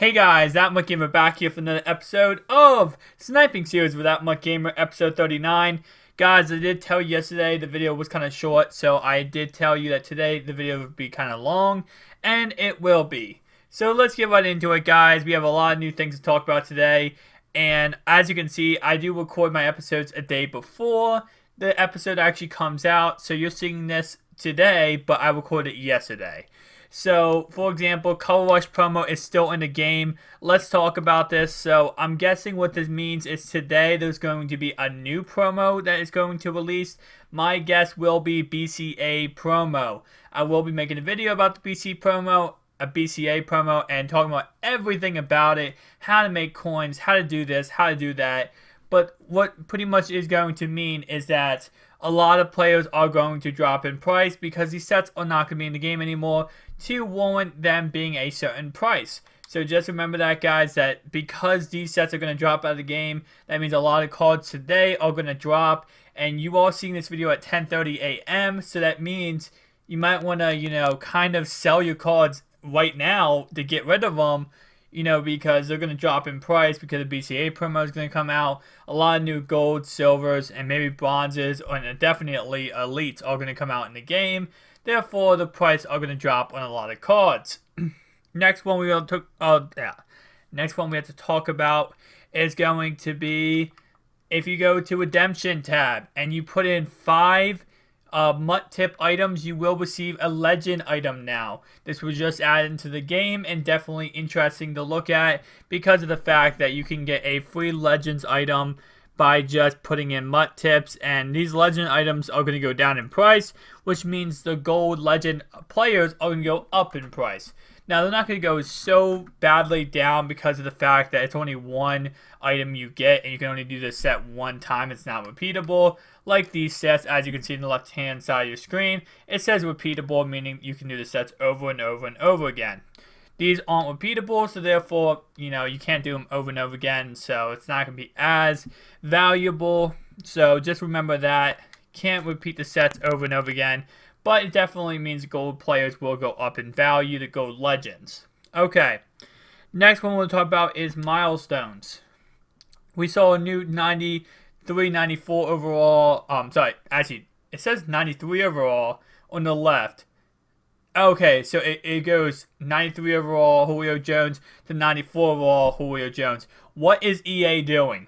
Hey guys, ThatMUTGamer back here for another episode of Sniping series with ThatMUTGamer, episode 39. Guys, I did tell you yesterday the video was kind of short, so I did tell you that today the video would be kind of long, and it will be. So let's get right into it, guys. We have a lot of new things to talk about today, and as you can see, I do record my episodes a day before the episode actually comes out, so you're seeing this today, but I recorded it yesterday. So, for example, Color Rush promo is still in the game. Let's talk about this. So, I'm guessing what this means is today there's going to be a new promo that is going to release. My guess will be BCA promo. I will be making a video about the BCA promo, and talking about everything about it, how to make coins, how to do this, how to do that. But what pretty much is going to mean is that a lot of players are going to drop in price because these sets are not going to be in the game anymore to warrant them being a certain price. So just remember that, guys, that because these sets are going to drop out of the game, that means a lot of cards today are going to drop. And you are seeing this video at 10:30 a.m. So that means you might want to, kind of sell your cards right now to get rid of them. Because they're going to drop in price because the BCA promo is going to come out. A lot of new golds, silvers, and maybe bronzes, and definitely elites are going to come out in the game. Therefore, the price are going to drop on a lot of cards. Next one we have to talk about is going to be if you go to Redemption tab and you put in 5 MUT tip items, you will receive a legend item now. This was just added into the game and definitely interesting to look at because of the fact that you can get a free legends item by just putting in MUT tips, and these legend items are going to go down in price, which means the gold legend players are going to go up in price. Now, they're not going to go so badly down because of the fact that it's only one item you get, and you can only do this set one time. It's not repeatable. Like these sets, as you can see in the left-hand side of your screen, it says repeatable, meaning you can do the sets over and over and over again. These aren't repeatable, so therefore, you can't do them over and over again, so it's not going to be as valuable. So just remember that. Can't repeat the sets over and over again. But it definitely means gold players will go up in value to gold legends. Okay. Next one we'll talk about is milestones. We saw a new 93, 94 overall. Actually, it says 93 overall on the left. Okay, so it goes 93 overall Julio Jones to 94 overall Julio Jones. What is EA doing?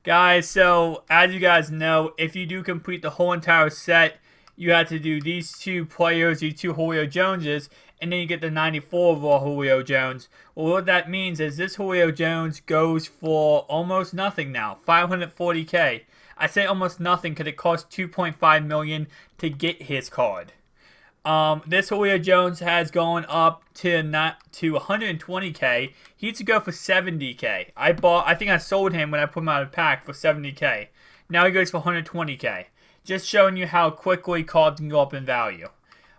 Guys, so as you guys know, if you do complete the whole entire set, you have to do these two players, these two Julio Joneses, and then you get the 94 overall Julio Jones. Well, what that means is this Julio Jones goes for almost nothing now, 540k. I say almost nothing because it costs $2.5 million to get his card. This Julio Jones has gone up to 120k. He used to go for 70k. I think I sold him when I put him out of pack for 70k. Now he goes for 120k. Just showing you how quickly cards can go up in value.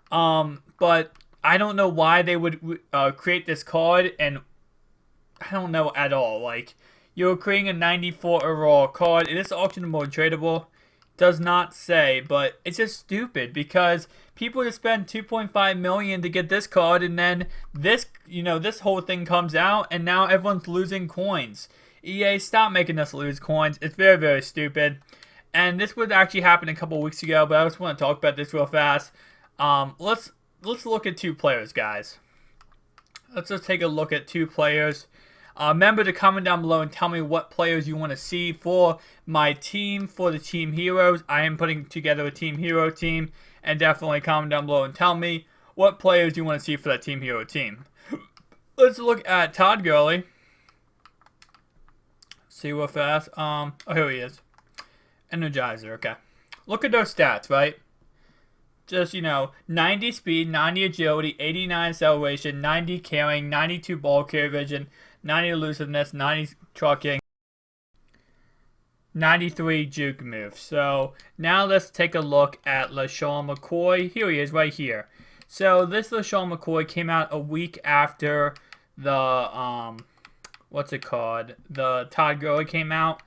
But I don't know why they would create this card, and I don't know at all. Like, you're creating a 94 overall card. Is this auctionable or tradable? Does not say, but it's just stupid because people just spend $2.5 million to get this card, and then this whole thing comes out, and now everyone's losing coins. EA, stop making us lose coins. It's very, very stupid. And this would actually happen a couple weeks ago, but I just want to talk about this real fast. Let's look at 2 players, guys. Let's just take a look at 2 players. Remember to comment down below and tell me what players you want to see for my team, for the Team Heroes. I am putting together a Team Hero team, and definitely comment down below and tell me what players you want to see for that Team Hero team. Let's look at Todd Gurley. See real fast. Oh, here he is. Energizer, okay. Look at those stats, right? Just, 90 speed, 90 agility, 89 acceleration, 90 carrying, 92 ball carrier vision, 90 elusiveness, 90 trucking, 93 juke move. So, now let's take a look at LeSean McCoy. Here he is, right here. So, this LeSean McCoy came out a week after the, the Todd Gurley came out.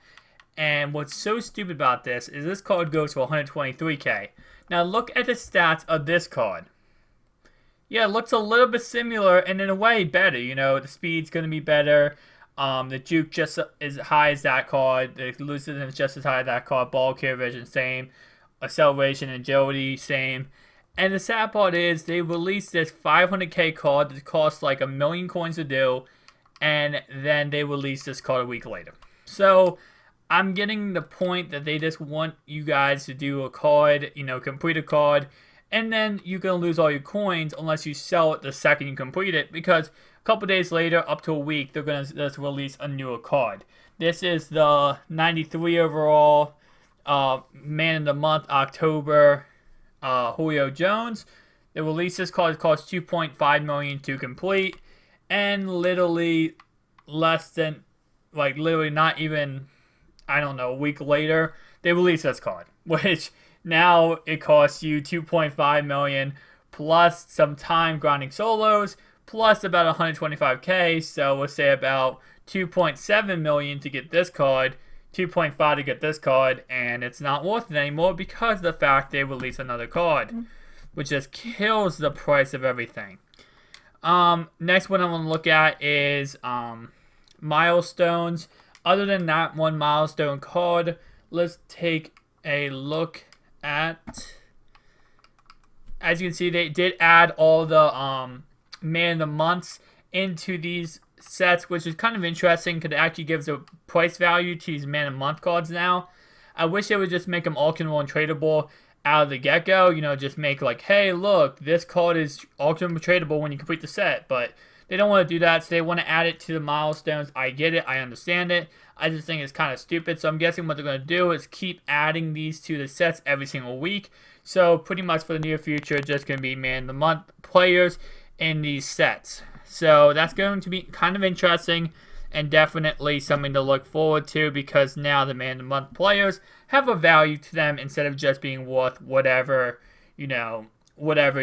And what's so stupid about this is this card goes for 123k. Now look at the stats of this card. Yeah, it looks a little bit similar and in a way better. You know, the speed's going to be better. The juke just as high as that card. The elusiveness is just as high as that card. Ball carrier vision, same. Acceleration and agility, same. And the sad part is they released this 500k card that costs like 1,000,000 coins to do. And then they released this card a week later. So I'm getting the point that they just want you guys to do a card, you know, complete a card, and then you're going to lose all your coins unless you sell it the second you complete it, because a couple days later, up to a week, they're going to just release a newer card. This is the 93 overall Man of the Month, October, Julio Jones. They released this card, it costs 2.5 million to complete, and literally less than, like literally not even, I don't know, a week later, they released this card, which now it costs you 2.5 million plus some time grinding solos, plus about 125k, so we'll say about 2.7 million to get this card, 2.5 to get this card, and it's not worth it anymore because of the fact they released another card, which just kills the price of everything. Next one I'm going to look at is milestones. Other than that one milestone card, let's take a look at, as you can see, they did add all the Man of the Months into these sets, which is kind of interesting because it actually gives a price value to these Man of the Month cards now. I wish they would just make them auctionable and tradable out of the get-go, you know, just make like, hey, look, this card is auctionable and tradable when you complete the set, but they don't want to do that, so they want to add it to the milestones. I get it, I understand it. I just think it's kind of stupid, so I'm guessing what they're going to do is keep adding these to the sets every single week. So pretty much for the near future, just going to be Man of the Month players in these sets. So that's going to be kind of interesting and definitely something to look forward to, because now the Man of the Month players have a value to them instead of just being worth whatever, you know, whatever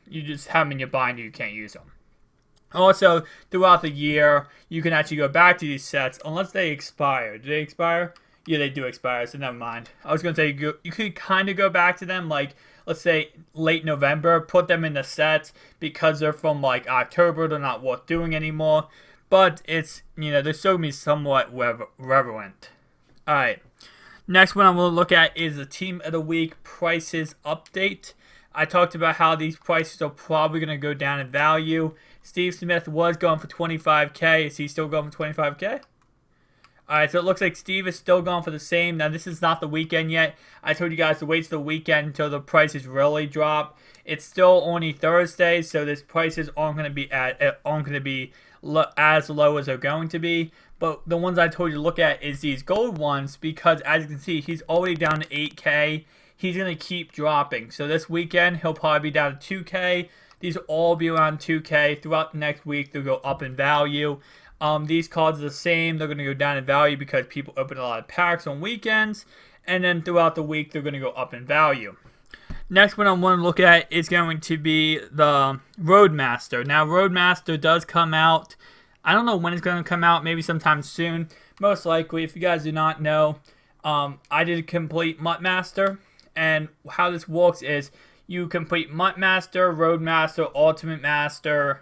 you just have them in your binder, you can't use them. Also, throughout the year, you can actually go back to these sets unless they expire. Do they expire? Yeah, they do expire, so never mind. I was going to say you could kind of go back to them, like, let's say late November, put them in the sets because they're from, like, October. They're not worth doing anymore. But it's, you know, they're still going to be somewhat relevant. Alright. Next one I'm going to look at is the Team of the Week prices update. I talked about how these prices are probably going to go down in value. Steve Smith was going for 25k. Is he still going for 25k? Alright, so it looks like Steve is still going for the same. Now, this is not the weekend yet. I told you guys to wait till the weekend until the prices really drop. It's still only Thursday, so these prices aren't going to be as low as they're going to be. But the ones I told you to look at is these gold ones, because as you can see, he's already down to 8k. He's going to keep dropping. So this weekend, he'll probably be down to 2k. These will all be around 2k. Throughout the next week, they'll go up in value. These cards are the same. They're going to go down in value because people open a lot of packs on weekends. And then throughout the week, they're going to go up in value. Next one I want to look at is going to be the Roadmaster. Now, Roadmaster does come out. I don't know when it's going to come out. Maybe sometime soon. Most likely, if you guys do not know, I did complete MUT Master. And how this works is you complete MUT Master, Roadmaster, Ultimate Master,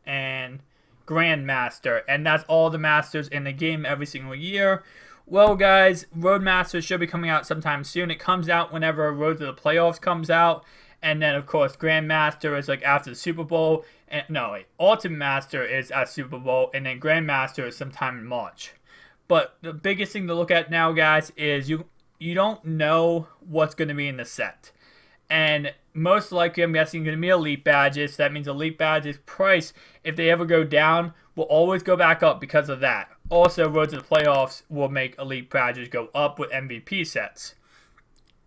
and Grandmaster. And that's all the masters in the game every single year. Well, guys, Roadmaster should be coming out sometime soon. It comes out whenever Road to the Playoffs comes out. And then, of course, Grandmaster is like after the Super Bowl. And no, wait, Ultimate Master is at Super Bowl. And then Grandmaster is sometime in March. But the biggest thing to look at now, guys, is you don't know what's going to be in the set. And most likely, I'm guessing, going to be Elite Badges. So that means Elite Badges price, if they ever go down, will always go back up because of that. Also, Road to the Playoffs will make Elite Badges go up with MVP sets.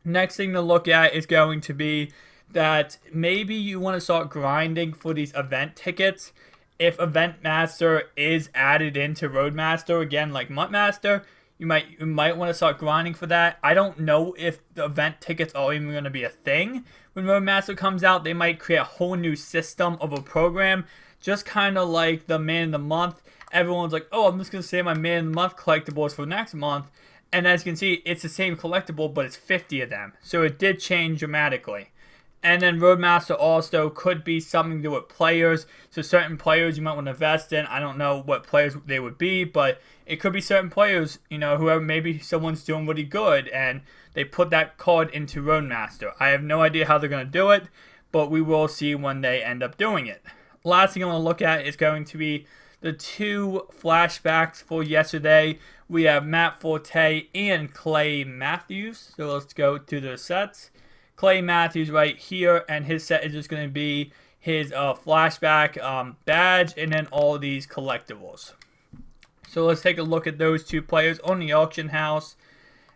Next thing to look at is going to be that maybe you want to start grinding for these event tickets. If Event Master is added into Roadmaster, again, like MUT Master, you might want to start grinding for that. I don't know if the event tickets are even going to be a thing. When Roadmaster comes out, they might create a whole new system of a program, just kind of like the Man of the Month. Everyone's like, oh, I'm just going to save my Man of the Month collectibles for next month. And as you can see, it's the same collectible, but it's 50 of them. So it did change dramatically. And then Roadmaster also could be something to do with players. So certain players you might want to invest in. I don't know what players they would be, but it could be certain players, you know, whoever, maybe someone's doing really good and they put that card into Roadmaster. I have no idea how they're going to do it, but we will see when they end up doing it. Last thing I want to look at is going to be the 2 flashbacks for yesterday. We have Matt Forte and Clay Matthews. So let's go to the sets. Clay Matthews right here, and his set is just going to be his flashback badge and then all these collectibles. So let's take a look at those 2 players on the auction house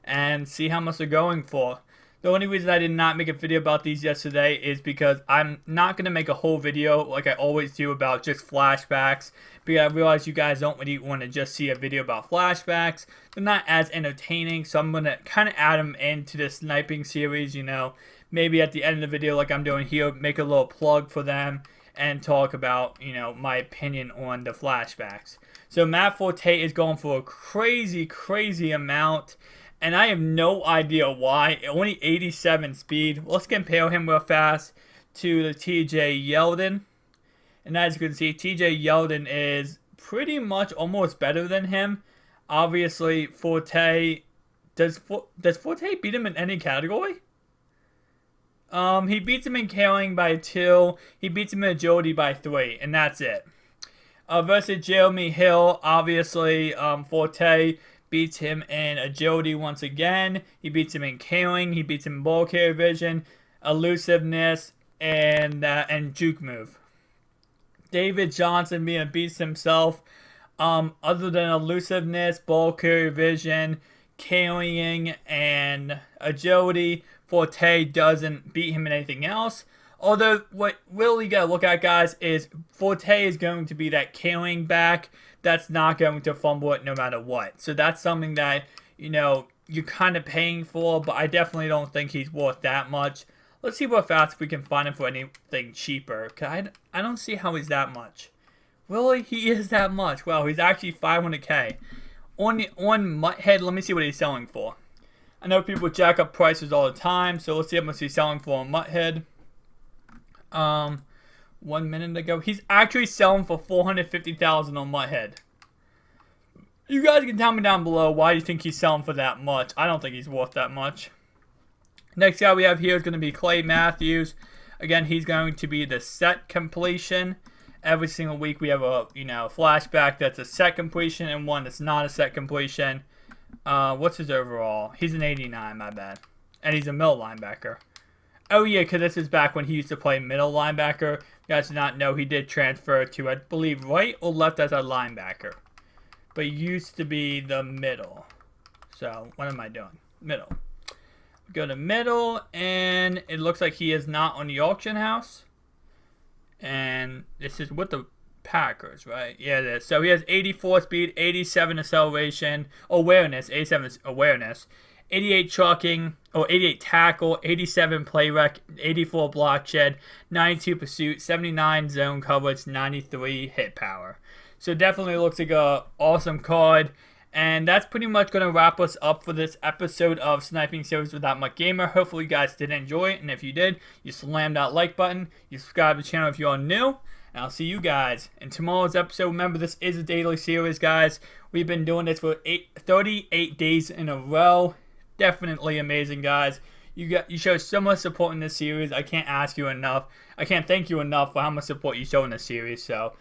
and see how much they're going for. The only reason I did not make a video about these yesterday is because I'm not going to make a whole video like I always do about just flashbacks, because I realize you guys don't really want to just see a video about flashbacks. They're not as entertaining, so I'm going to kind of add them into the sniping series, you know. Maybe at the end of the video, like I'm doing here, make a little plug for them and talk about, you know, my opinion on the flashbacks. So Matt Forte is going for a crazy, crazy amount, and I have no idea why. Only 87 speed. Let's compare him real fast to the TJ Yeldon. And as you can see, TJ Yeldon is pretty much almost better than him. Obviously, Forte... Does Forte beat him in any category? He beats him in carrying by 2. He beats him in agility by 3. And that's it. Versus Jeremy Hill, obviously, Forte beats him in agility once again. He beats him in carrying. He beats him in ball carrier vision, elusiveness, and juke move. David Johnson being a beast himself. Other than elusiveness, ball carrier vision, carrying, and agility, Forte doesn't beat him in anything else. Although, what really got to look at, guys, is Forte is going to be that carrying back that's not going to fumble it no matter what. So that's something that, you know, you're kind of paying for, but I definitely don't think he's worth that much. Let's see what fast we can find him for anything cheaper. Cause I don't see how he's that much. Really? He is that much. Well, he's actually 500k. On MUT, let me see what he's selling for. I know people jack up prices all the time, so let's see how much he's selling for on MUT. 1 minute ago, he's actually selling for 450,000 on MUT. You guys can tell me down below why you think he's selling for that much. I don't think he's worth that much. Next guy we have here is going to be Clay Matthews. Again, he's going to be the set completion. Every single week we have a, you know, flashback that's a set completion and one that's not a set completion. What's his overall? He's an 89, my bad. And he's a middle linebacker. Oh yeah, because this is back when he used to play middle linebacker. You guys did not know he did transfer to, I believe, right or left as a linebacker. But he used to be the middle. So, what am I doing? Middle. Go to middle, and it looks like he is not on the auction house. And this is with the Packers, right? Yeah, it is. So he has 84 speed, 87 acceleration, awareness, 87 awareness, 88 trucking, or 88 tackle, 87 play rec, 84 block shed, 92 pursuit, 79 zone coverage, 93 hit power. So definitely looks like a awesome card. And that's pretty much going to wrap us up for this episode of Sniping Series with ThatMUTGamer. Hopefully you guys did enjoy it. And if you did, you slam that like button. You subscribe to the channel if you're new. And I'll see you guys in tomorrow's episode. Remember, this is a daily series, guys. We've been doing this for 38 days in a row. Definitely amazing, guys. You show so much support in this series. I can't ask you enough. I can't thank you enough for how much support you show in this series. So